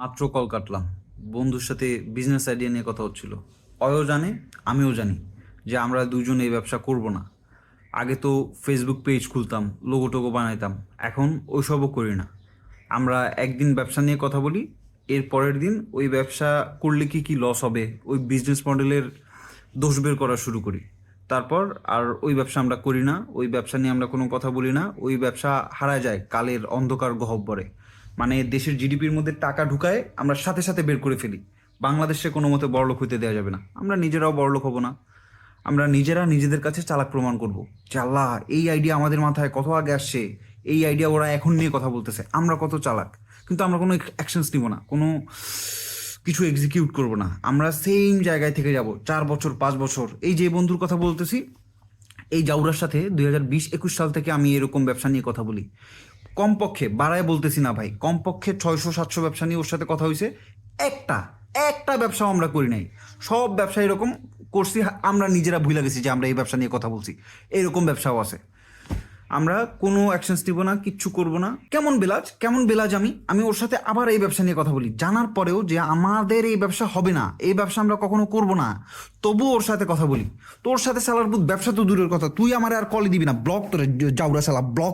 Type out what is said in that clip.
মাত্র কল কাটলাম। বন্ধুর সাথে বিজনেস আইডিয়া নিয়ে কথা হচ্ছিল। অয়ও জানে, আমিও জানি যে আমরা দুজন এই ব্যবসা করব না। আগে তো ফেসবুক পেজ খুলতাম, লোগো টোগো বানাইতাম, এখন ওইসবও করি না। আমরা একদিন ব্যবসা নিয়ে কথা বলি, এর পরের দিন ওই ব্যবসা করলে কি কি লস হবে ওই বিজনেস মডেলের দোষ বের করা শুরু করি। তারপর আর ওই ব্যবসা আমরা করি না, ওই ব্যবসা নিয়ে আমরা কোনো কথা বলি না। ওই ব্যবসা হারায় যায় কালের অন্ধকার গহ্বরে। মানে দেশের জিডিপির মধ্যে টাকা ঢুকায় আমরা সাথে সাথে বের করে ফেলি। বাংলাদেশে কোনো মতে বড়লোক হইতে দেওয়া যাবে না, আমরা নিজেরাও বড়লোক হব না। আমরা নিজেরা নিজেদের কাছে চালাক প্রমাণ করব যে আল্লাহ, এই আইডিয়া আমাদের মাথায় কত আগে আসছে, এই আইডিয়া ওরা এখন নিয়ে কথা বলতেছে, আমরা কত চালাক। কিন্তু আমরা কোনো অ্যাকশনস নিব না, কোনো কিছু এক্সিকিউট করব না। আমরা সেম জায়গায় থেকে যাব 4 বছর 5 বছর। এই যে বন্ধুর কথা বলতেছি, এই জাউরার সাথে 2020-21 সাল থেকে আমি এরকম ব্যবসা নিয়ে কথা বলি। কমপক্ষে, বাড়ায় বলতেছি না ভাই, কমপক্ষে 600-700 ব্যবসা নিয়ে ওর সাথে কথা হয়েছে। একটা একটা ব্যবসাও আমরা করি নাই। সব ব্যবসা এরকম করছি, আমরা নিজেরা ভুলে গেছি যে আমরা এই ব্যবসা নিয়ে কথা বলছি। এরকম ব্যবসাও আছে। আমরা কোনো অ্যাকশনস নিব না, কিচ্ছু করব না। কেমন বেলাজ আমি আমি ওর সাথে আবার এই ব্যবসা নিয়ে কথা বলি, জানার পরেও যে আমাদের এই ব্যবসা হবে না, এই ব্যবসা আমরা কখনো করব না, তবু ওর সাথে কথা বলি। তোর সাথে সালার বুধ ব্যবসা তো দূরের কথা, তুই আমার আর কলই দিবি না, ব্লক তোর, জাউরা সালা ব্লক।